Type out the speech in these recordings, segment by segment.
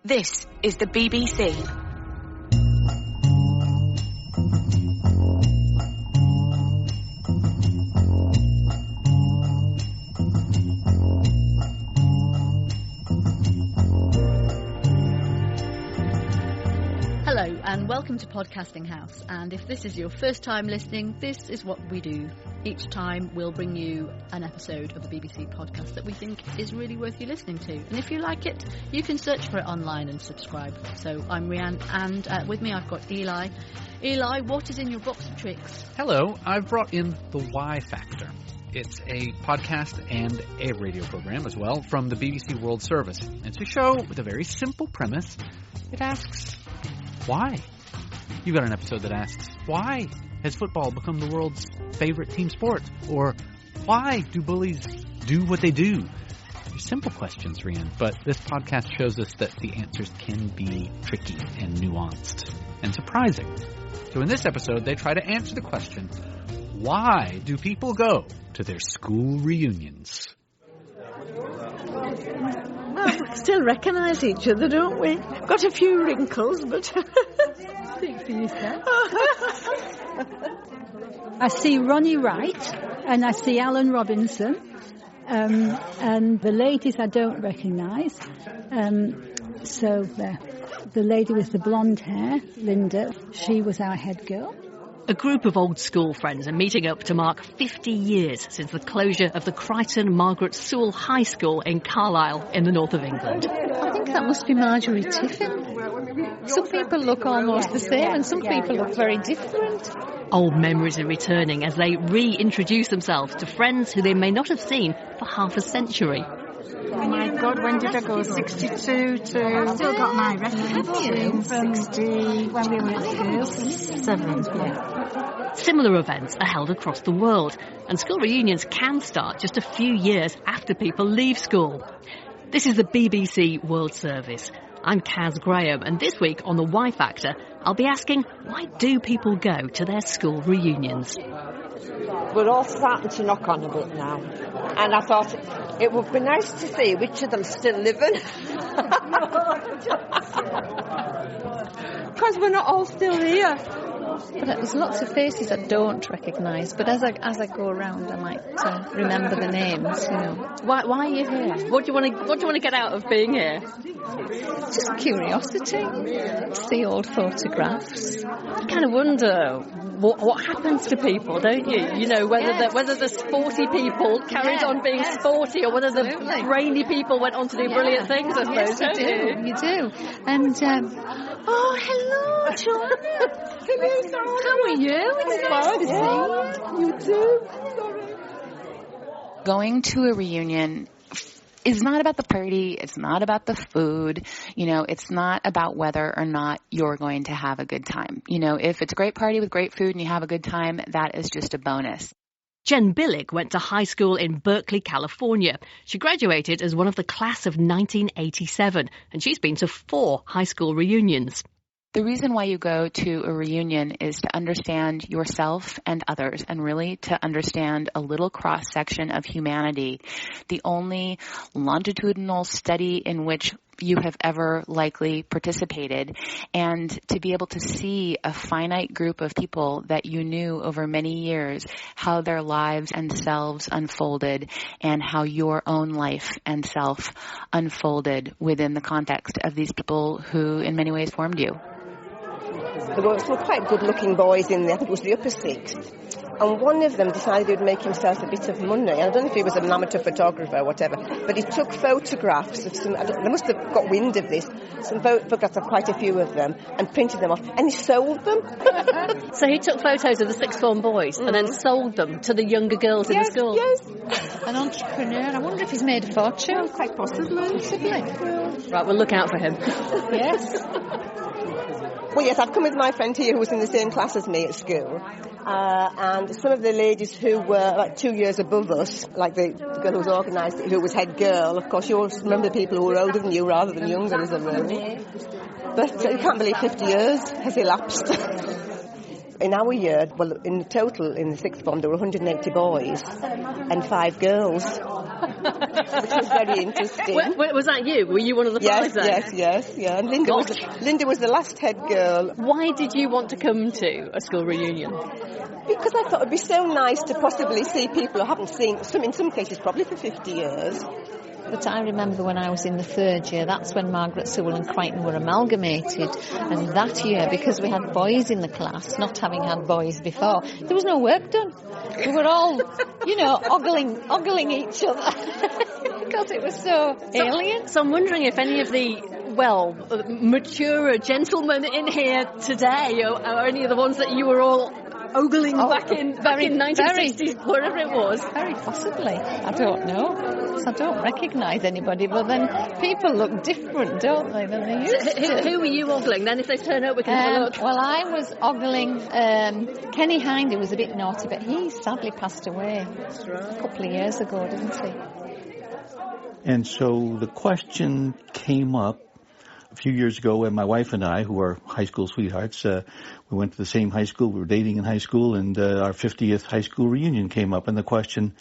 This is the BBC. Hello and welcome to Podcasting House, and if this is your first time listening, this is what we do. Each time we'll bring you an episode of the BBC podcast that we think is really worth you listening to, and if you like it, you can search for it online and subscribe. So I'm Rhiann, and with me I've got Eli. Eli, what is in your box of tricks? Hello, I've brought in the Y Factor. It's a podcast and a radio program as well from the BBC World Service. It's a show with a very simple premise. It asks, why? You've got an episode that asks, why has football become the world's favorite team sport? Or why do bullies do what they do? They're simple questions, Rhiann, but this podcast shows us that the answers can be tricky and nuanced and surprising. So in this episode, they try to answer the question, why do people go to their school reunions? Well, we still recognise each other, don't we? Got a few wrinkles, but... Speak for yourself. I see Ronnie Wright and I see Alan Robinson, and the ladies I don't recognise. So the lady with the blonde hair, Linda, she was our head girl. A group of old school friends are meeting up to mark 50 years since the closure of the Crichton Margaret Sewell High School in Carlisle in the north of England. I think that must be Marjorie Tiffin. Some people look almost the same and some people look very different. Old memories are returning as they reintroduce themselves to friends who they may not have seen for half a century. Oh my God, when did I go? 62 to... I've still got my record from 60 when we were at school. 7, yeah. Similar events are held across the world, and school reunions can start just a few years after people leave school. This is the BBC World Service. I'm Kaz Graham, and this week on the Y Factor, I'll be asking, why do people go to their school reunions? We're all starting to knock on a bit now, and I thought it would be nice to see which of them's still living. Because we're not all still here. But there's lots of faces I don't recognise, but as I go around I might remember the names, you know. Why are you here? What do you want to get out of being here? Just curiosity. See old photographs. You kind of wonder what happens to people, don't you? You know, whether the sporty people carried on being sporty or whether the brainy people went on to do brilliant things, I suppose, yes, you do. And, oh, hello, Joanna. How are you? It's nice to see you. You too. Going to a reunion is not about the party. It's not about the food. You know, it's not about whether or not you're going to have a good time. You know, if it's a great party with great food and you have a good time, that is just a bonus. Jen Billick went to high school in Berkeley, California. She graduated as one of the class of 1987, and she's been to 4 high school reunions. The reason why you go to a reunion is to understand yourself and others, and really to understand a little cross-section of humanity. The only longitudinal study in which you have ever likely participated, and to be able to see a finite group of people that you knew over many years, how their lives and selves unfolded, and how your own life and self unfolded within the context of these people who in many ways formed you. There were some quite good-looking boys in there. I think it was the upper 6th. And one of them decided he would make himself a bit of money. I don't know if he was an amateur photographer or whatever, but he took photographs of some... They must have got wind of this. Some photographs of quite a few of them and printed them off. And he sold them. So he took photos of the sixth form boys and then sold them to the younger girls in the school? Yes. An entrepreneur. I wonder if he's made a fortune. Oh, quite possibly. Right, we'll look out for him. Yes. Well, yes, I've come with my friend here who was in the same class as me at school. And some of the ladies who were like 2 years above us, like the girl who was organised, who was head girl, of course you always remember people who were older than you rather than younger as a rule. But you can't believe 50 years has elapsed. In our year, well, in total in the sixth form, there were 180 boys and 5 girls, which was very interesting. Was that you? Were you one of the 5 then? Yes. And Linda was the last head girl. Why did you want to come to a school reunion? Because I thought it would be so nice to possibly see people I haven't seen, in some cases probably for 50 years. But I remember when I was in the 3rd year, that's when Margaret Sewell and Crichton were amalgamated. And that year, because we had boys in the class, not having had boys before, there was no work done. We were all, ogling each other because it was so alien. So I'm wondering if any of the, maturer gentlemen in here today are any of the ones that you were all ogling back in 1960s, wherever it was. Very possibly. I don't know. I don't recognise anybody, but then people look different, don't they, than they used to. Who were you ogling then? If they turn up, we can have a look. Well, I was ogling Kenny Hind, who was a bit naughty, but he sadly passed away a couple of years ago, didn't he? And so the question came up a few years ago when my wife and I, who are high school sweethearts, we went to the same high school, we were dating in high school, and our 50th high school reunion came up. And the question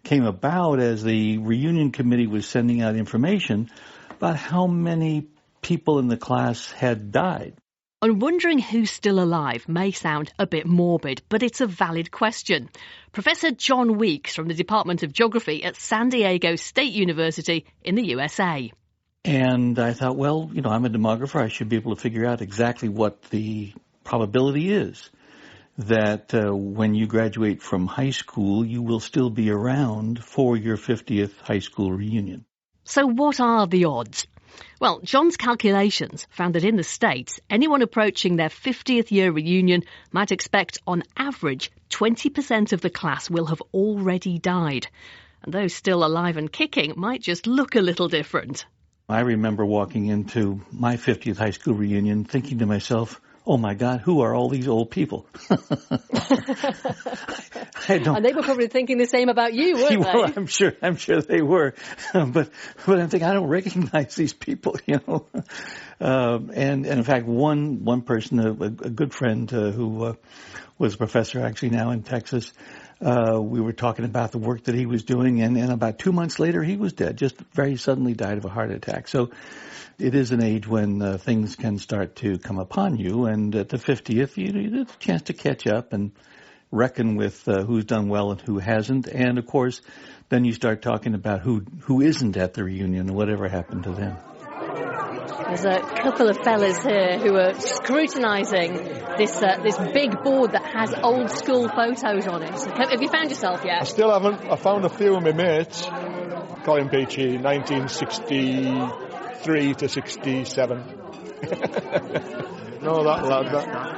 came about as the reunion committee was sending out information about how many people in the class had died. And wondering who's still alive may sound a bit morbid, but it's a valid question. Professor John Weeks from the Department of Geography at San Diego State University in the USA. And I thought, well, I'm a demographer. I should be able to figure out exactly what the probability is that when you graduate from high school, you will still be around for your 50th high school reunion. So what are the odds? Well, John's calculations found that in the States, anyone approaching their 50th year reunion might expect, on average, 20% of the class will have already died. And those still alive and kicking might just look a little different. I remember walking into my 50th high school reunion thinking to myself, oh my God, who are all these old people? And they were probably thinking the same about you, weren't they? Well, I'm sure they were. But I'm thinking, I don't recognize these people, And in fact, one person, a good friend who was a professor actually now in Texas, we were talking about the work that he was doing, and about 2 months later, he was dead, just very suddenly died of a heart attack. So it is an age when things can start to come upon you, and at the 50th, you get a chance to catch up and reckon with who's done well and who hasn't. And, of course, then you start talking about who isn't at the reunion and whatever happened to them. There's a couple of fellas here who are scrutinising this big board that has old school photos on it. Have you found yourself yet? I still haven't. I found a few of my mates. Colin Peachy, 1963 to 67. No, that lad,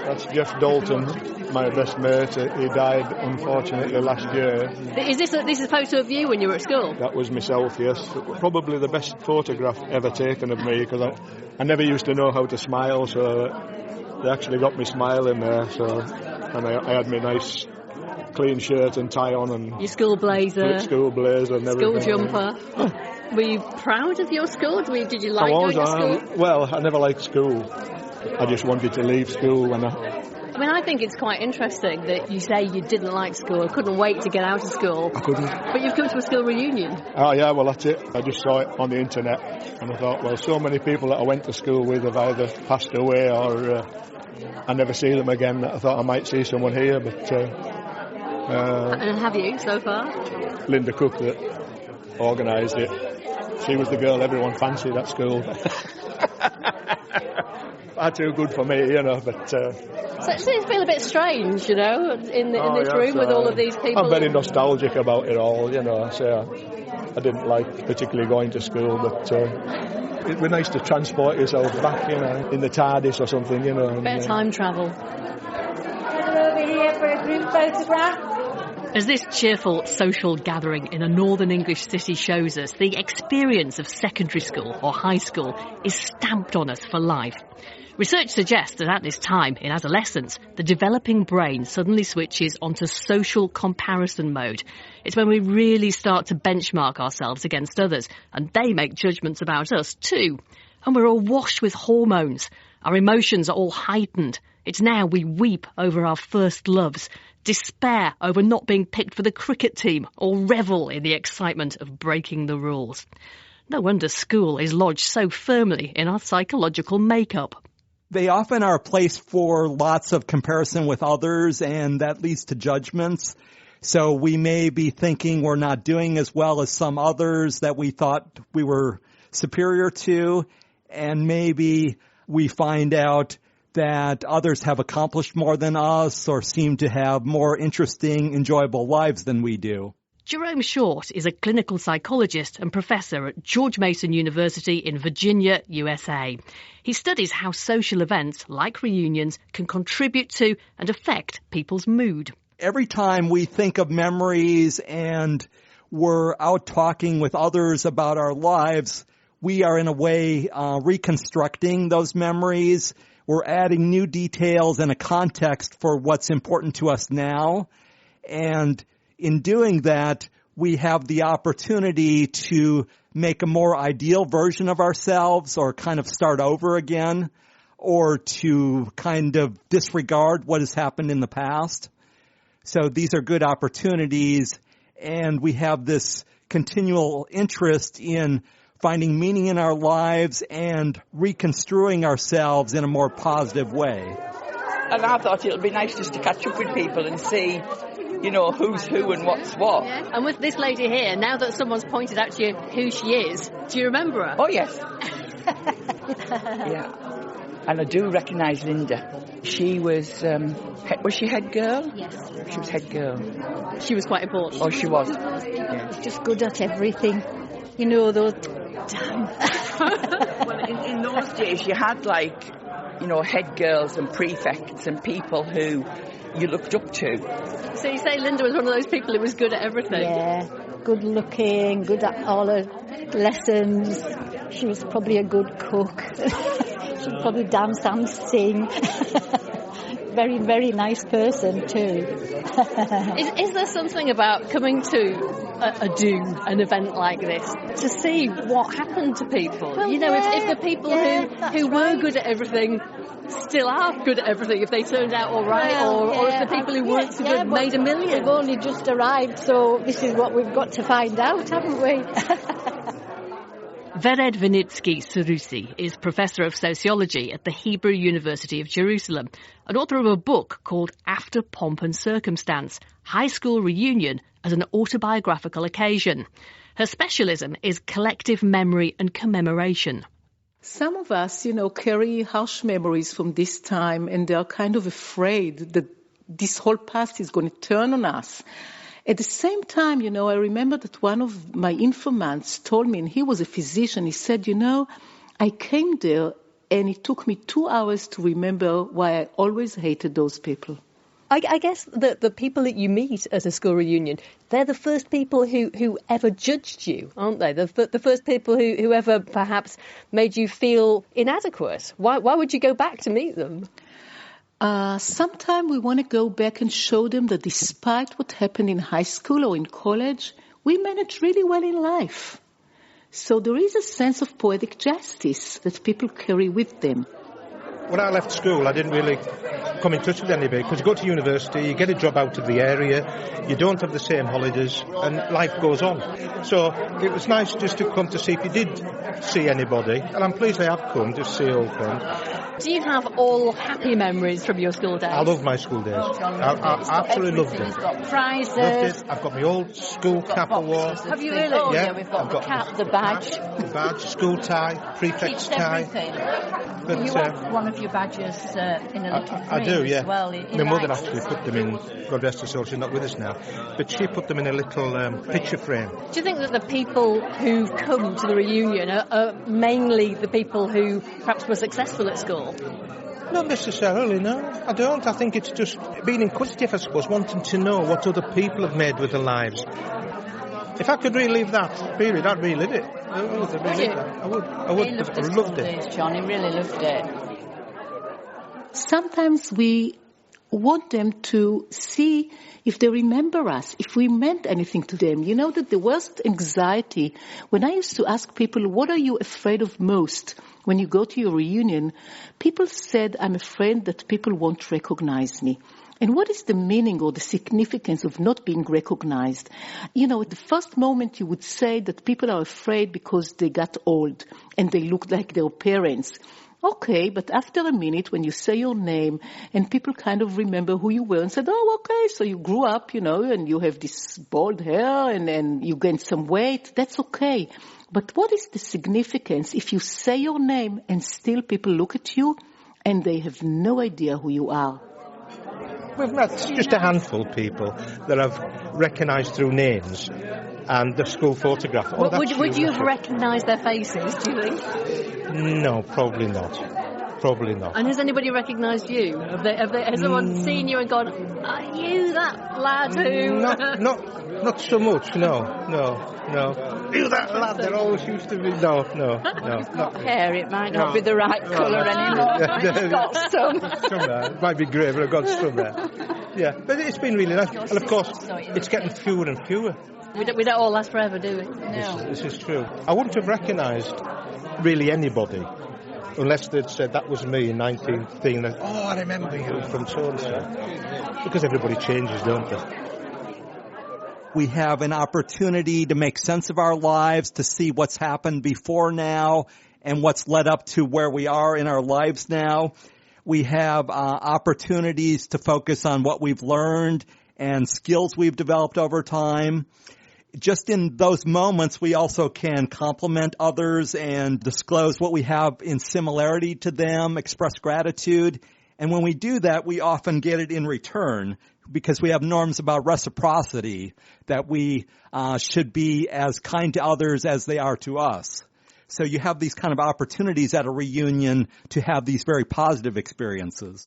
that's Jeff Dalton, my best mate. He died, unfortunately, last year. Is this a photo of you when you were at school? That was myself, yes. Probably the best photograph ever taken of me, because I never used to know how to smile, so they actually got me smiling there. And I had my nice clean shirt and tie on, and your school blazer and everything. School jumper. Were you proud of your school? Did you like going to school? Well, I never liked school. I just wanted to leave school when I think it's quite interesting that you say you didn't like school, couldn't wait to get out of school. I couldn't. But you've come to a school reunion. Oh, yeah, well, that's it. I just saw it on the internet, and I thought, well, so many people that I went to school with have either passed away or I never see them again. I thought I might see someone here, but... and have you, so far? Linda Cook, that organised it. She was the girl everyone fancied at school. Far too good for me, but... So it seems to feel a bit strange, in this room with all of these people. I'm very nostalgic about it all, I didn't like particularly going to school, but it'd be nice to transport yourself back, in the TARDIS or something, Bit of time travel. Over here for a group photograph. As this cheerful social gathering in a northern English city shows us, the experience of secondary school or high school is stamped on us for life. Research suggests that at this time, in adolescence, the developing brain suddenly switches onto social comparison mode. It's when we really start to benchmark ourselves against others, and they make judgments about us too. And we're awash with hormones. Our emotions are all heightened. It's now we weep over our first loves, despair over not being picked for the cricket team, or revel in the excitement of breaking the rules. No wonder school is lodged so firmly in our psychological makeup. They often are a place for lots of comparison with others, and that leads to judgments. So we may be thinking we're not doing as well as some others that we thought we were superior to, and maybe we find out that others have accomplished more than us or seem to have more interesting, enjoyable lives than we do. Jerome Short is a clinical psychologist and professor at George Mason University in Virginia, USA. He studies how social events like reunions can contribute to and affect people's mood. Every time we think of memories and we're out talking with others about our lives, we are in a way reconstructing those memories. We're adding new details and a context for what's important to us now. And in doing that, we have the opportunity to make a more ideal version of ourselves or kind of start over again, or to kind of disregard what has happened in the past. So these are good opportunities, and we have this continual interest in finding meaning in our lives and reconstruing ourselves in a more positive way. And I thought it would be nice just to catch up with people and see, you know, who's who and what's what. Yeah. And with this lady here, now that someone's pointed out to you who she is, do you remember her? Oh, yes. Yeah. And I do recognise Linda. She was she head girl? Yes. She was head girl. She was quite important. Oh, she was. Yeah. Just good at everything. You know, those... Well, in those days, you had, like, you know, head girls and prefects and people who you looked up to. So you say Linda was one of those people who was good at everything? Yeah, good looking, good at all her lessons. She was probably a good cook. She could probably dance and sing. Very, very nice person too. Is there something about coming to an event like this to see what happened to people? Well, you know, if the people who were good at everything still are good at everything, if they turned out all right, or if the people who weren't so good made a million. We've only just arrived, so this is what we've got to find out, haven't we? Vered Vinitsky-Sarusi is Professor of Sociology at the Hebrew University of Jerusalem and author of a book called After Pomp and Circumstance, High School Reunion as an Autobiographical Occasion. Her specialism is collective memory and commemoration. Some of us, you know, carry harsh memories from this time, and they are kind of afraid that this whole past is going to turn on us. At the same time, you know, I remember that one of my informants told me, and he was a physician, he said, you know, I came there and it took me 2 hours to remember why I always hated those people. I guess the people that you meet at a school reunion, they're the first people who ever judged you, aren't they? The first people who ever perhaps made you feel inadequate. Why would you go back to meet them? Sometimes we want to go back and show them that despite what happened in high school or in college, we managed really well in life. So there is a sense of poetic justice that people carry with them. When I left school, I didn't really come in touch with anybody, because you go to university, you get a job out of the area, you don't have the same holidays, and life goes on. So it was nice just to come to see if you did see anybody, and I'm pleased I have come to see old friends. Do you have all happy memories from your school days? I love my school days. I absolutely loved it. He's got prizes. Loved it. I've got my old school cap I wore. Have you really? Oh, yeah, we've got the cap, the badge. The badge, school tie, prefect's tie. But you have one of your badges in a little frame. I do, yeah. As well. My mother actually put them in, God rest her soul, she's not with us now, but she put them in a little picture frame. Do you think that the people who come to the reunion are mainly the people who perhaps were successful at school? Not necessarily, no. I don't. I think it's just being inquisitive, I suppose, wanting to know what other people have made with their lives. If I could relive that period, I'd relive it. I would relive it. I would. He loved I loved it. Days, John. He really loved it. Sometimes we want them to see if they remember us, if we meant anything to them. You know that the worst anxiety, when I used to ask people, what are you afraid of most when you go to your reunion? People said, I'm afraid that people won't recognize me. And what is the meaning or the significance of not being recognized? You know, at the first moment you would say that people are afraid because they got old and they look like their parents. Okay, but after a minute when you say your name and people kind of remember who you were and said, oh, okay, so you grew up, you know, and you have this bald hair and you gained some weight, that's okay. But what is the significance if you say your name and still people look at you and they have no idea who you are? We've met just a handful of people that I've recognised through names and the school photograph. Oh, would you have recognised their faces, do you think? No, probably not. Probably not. And has anybody recognised you? Has someone seen you and gone, are you that lad who... Not so much, no. You that lad that always used to be... No. Not hair, it might not be the right colour anymore. I've got some. It might be grey, but I've got some there. Yeah, but it's been really nice. And of course, it's getting fewer and fewer. We don't all last forever, do we? No. This is true. I wouldn't have recognised really anybody unless they'd said that was me in 1913. And, oh, I remember you from so-and-so. Because everybody changes, don't they? We have an opportunity to make sense of our lives, to see what's happened before now and what's led up to where we are in our lives now. We have opportunities to focus on what we've learned and skills we've developed over time. Just in those moments, we also can compliment others and disclose what we have in similarity to them, express gratitude. And when we do that, we often get it in return because we have norms about reciprocity, that we should be as kind to others as they are to us. So you have these kind of opportunities at a reunion to have these very positive experiences.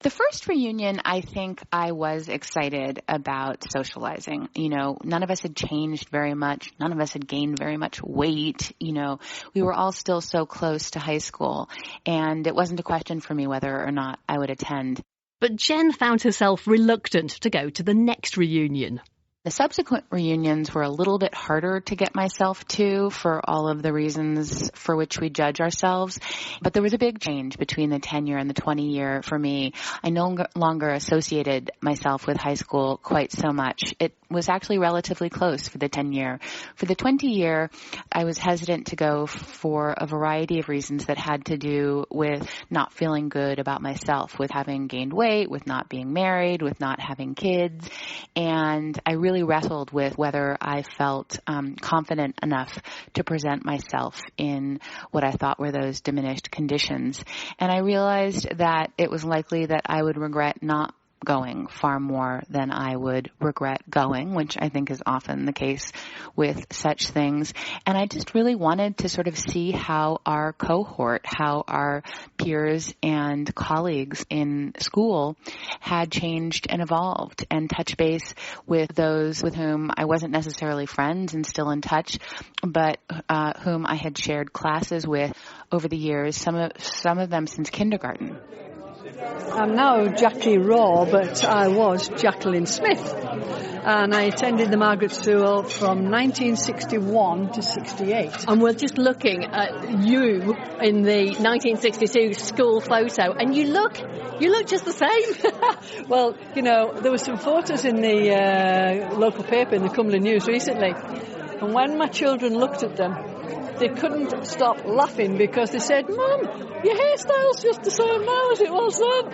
The first reunion, I think I was excited about socializing. You know, none of us had changed very much. None of us had gained very much weight. You know, we were all still so close to high school, and it wasn't a question for me whether or not I would attend. But Jen found herself reluctant to go to the next reunion. The subsequent reunions were a little bit harder to get myself to for all of the reasons for which we judge ourselves. But there was a big change between the 10-year and the 20-year for me. I no longer associated myself with high school quite so much. It was actually relatively close for the 10-year. For the 20-year, I was hesitant to go for a variety of reasons that had to do with not feeling good about myself, with having gained weight, with not being married, with not having kids. And I really wrestled with whether I felt confident enough to present myself in what I thought were those diminished conditions. And I realized that it was likely that I would regret not going far more than I would regret going, which I think is often the case with such things. And I just really wanted to sort of see how our cohort, how our peers and colleagues in school had changed and evolved, and touch base with those with whom I wasn't necessarily friends and still in touch, but whom I had shared classes with over the years, some of them since kindergarten. I'm now Jackie Raw, but I was Jacqueline Smith, and I attended the Margaret Sewell from 1961 to 68. And we're just looking at you in the 1962 school photo, and you look just the same. Well, you know, there were some photos in the local paper, in the Cumberland News recently, and when my children looked at them, they couldn't stop laughing because they said, Mum, your hairstyle's just the same now as it was then.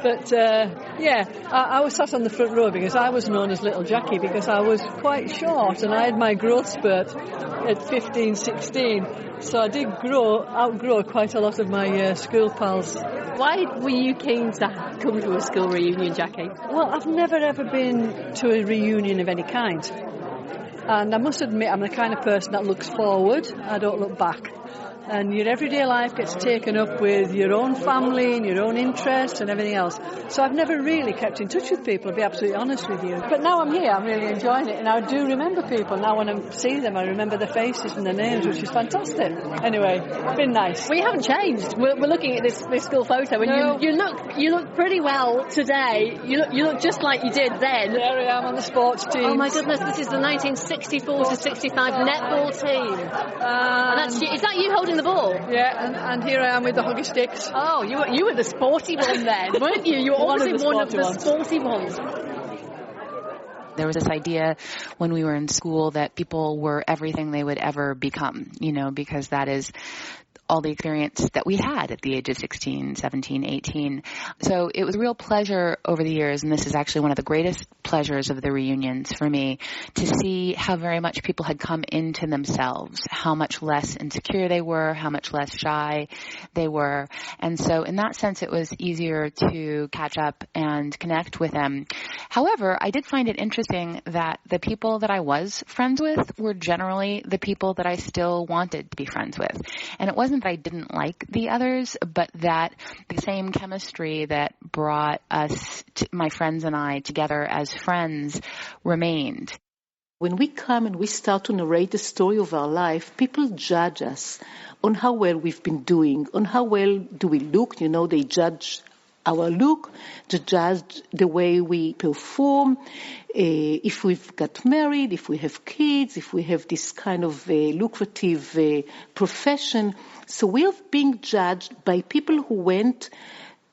But, I was sat on the front row because I was known as Little Jackie because I was quite short and I had my growth spurt at 15, 16. So I did outgrow quite a lot of my school pals. Why were you keen to come to a school reunion, Jackie? Well, I've never ever been to a reunion of any kind. And I must admit, I'm the kind of person that looks forward. I don't look back. and your everyday life gets taken up with your own family and your own interests and everything else. So I've never really kept in touch with people, I'll be absolutely honest with you. But now I'm here, I'm really enjoying it, and I do remember people. Now when I see them, I remember their faces and their names, which is fantastic. Anyway, it's been nice. Well, you haven't changed. We're looking at this school photo, and No. you look pretty well today. You look just like you did then. There I am on the sports team. Oh my goodness, this is the 1964 to 65 netball team. And that's is that you holding the ball? Yeah, and here I am with the hockey sticks. Oh, you were the sporty one then, weren't you? You were always one of the sporty ones. There was this idea when we were in school that people were everything they would ever become, because that is all the experience that we had at the age of 16, 17, 18. So it was a real pleasure over the years, and this is actually one of the greatest pleasures of the reunions for me, to see how very much people had come into themselves, how much less insecure they were, how much less shy they were. And so in that sense, it was easier to catch up and connect with them. However, I did find it interesting that the people that I was friends with were generally the people that I still wanted to be friends with. And it wasn't that I didn't like the others, but that the same chemistry that brought us, my friends and I, together as friends remained. When we come and we start to narrate the story of our life, people judge us on how well we've been doing, on how well do we look. They judge our look, to judge the way we perform, if we've got married, if we have kids, if we have this kind of lucrative profession. So we are being judged by people who went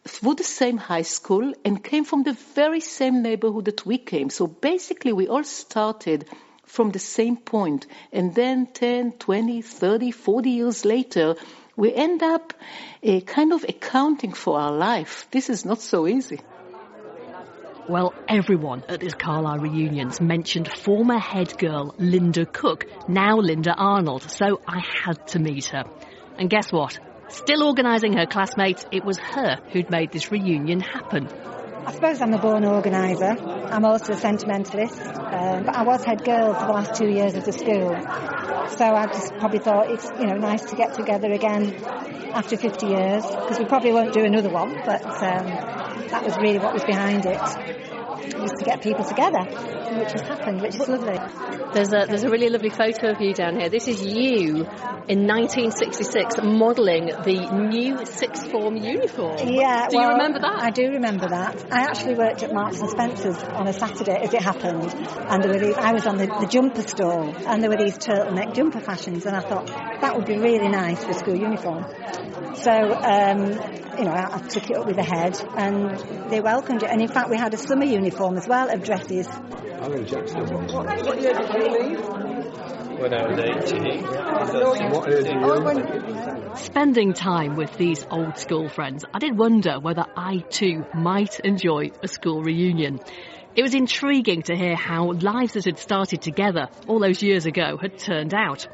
through the same high school and came from the very same neighborhood that we came. So basically we all started from the same point, and then 10, 20, 30, 40 years later, we end up kind of accounting for our life. This is not so easy. Well, everyone at this Carlisle reunions mentioned former head girl Linda Cook, now Linda Arnold, so I had to meet her. And guess what? Still organising her classmates, it was her who'd made this reunion happen. I suppose I'm a born organiser. I'm also a sentimentalist, but I was head girl for the last 2 years of the school. So I just probably thought it's nice to get together again after 50 years, because we probably won't do another one, but that was really what was behind it. Was to get people together, which has happened, which is lovely. There's a really lovely photo of you down here. This is you in 1966 modelling the new sixth form uniform. Yeah, do you remember that? I do remember that. I actually worked at Marks and Spencer's on a Saturday, as it happened, and there were I was on the jumper stall, and there were these turtleneck jumper fashions, and I thought that would be really nice for a school uniform. So, I took it up with the head, and they welcomed it. And in fact, we had a summer uniform as well of dresses. I'm in Jackson. What year did you leave? When I was 18. What year did you? Spending time with these old school friends, I did wonder whether I too might enjoy a school reunion. It was intriguing to hear how lives that had started together all those years ago had turned out.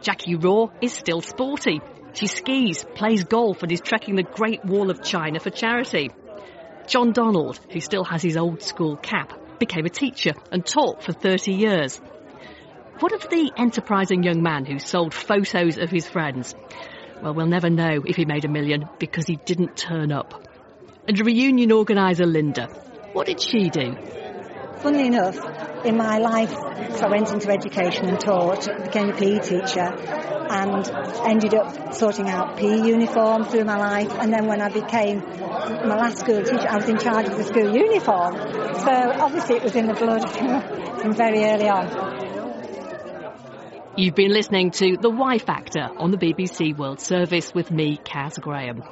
Jackie Raw is still sporty. She skis, plays golf and is trekking the Great Wall of China for charity. John Donald, who still has his old school cap, became a teacher and taught for 30 years. What of the enterprising young man who sold photos of his friends? Well, we'll never know if he made $1 million because he didn't turn up. And reunion organiser Linda, what did she do? Funnily enough, in my life, so I went into education and taught, became a PE teacher, and ended up sorting out PE uniform through my life. And then when I became my last school teacher, I was in charge of the school uniform. So obviously it was in the blood from very early on. You've been listening to The Y Factor on the BBC World Service with me, Kaz Graham.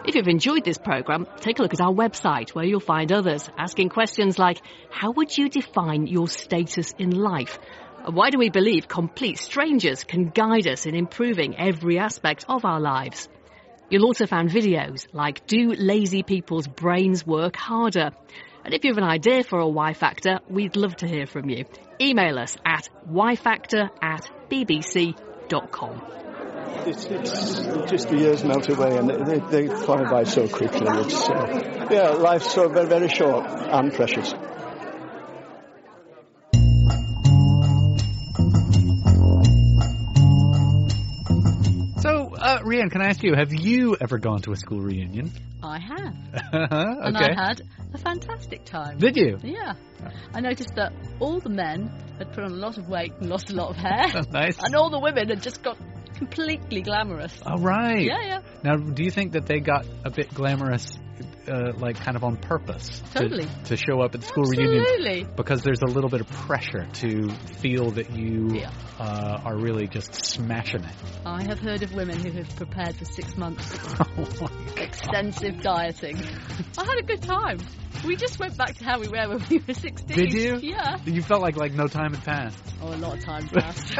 If you've enjoyed this programme, take a look at our website where you'll find others asking questions like, how would you define your status in life? Why do we believe complete strangers can guide us in improving every aspect of our lives? You'll also find videos like, do lazy people's brains work harder? And if you have an idea for a Y Factor, we'd love to hear from you. Email us at yfactor@bbc.com. It's just the years melt away and they fly by so quickly. It's life's so very, very short and precious. So, Brienne, can I ask you, have you ever gone to a school reunion? I have. Okay. And I had a fantastic time. Did you? Yeah. I noticed that all the men had put on a lot of weight and lost a lot of hair. Nice. And all the women had just got completely glamorous. All right. Yeah. Now, do you think that they got a bit glamorous, like kind of on purpose? Totally. To show up at the school Absolutely. reunion? Because there's a little bit of pressure to feel that you are really just smashing it. I have heard of women who have prepared for 6 months. Oh Extensive dieting. I had a good time. We just went back to how we were when we were 16. Did you? Yeah. You felt like no time had passed. Oh, a lot of time passed.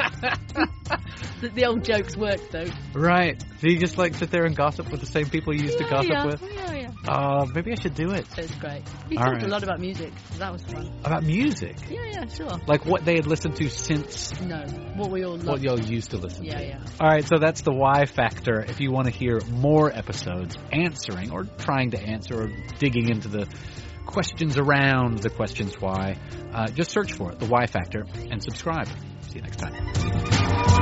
The old jokes worked, though. Right. Do you just sit there and gossip with the same people you used to gossip with? Yeah. Maybe I should do it. It was great. We All talked right. a lot about music. That was fun. About music? Yeah, sure. Like what they had listened to since... No, what we all loved. What y'all used to listen to. Yeah. All right, so that's the Why Factor. If you want to hear more episodes answering or trying to answer or digging into the questions around the questions why, just search for it, the Why Factor, and subscribe. See you next time.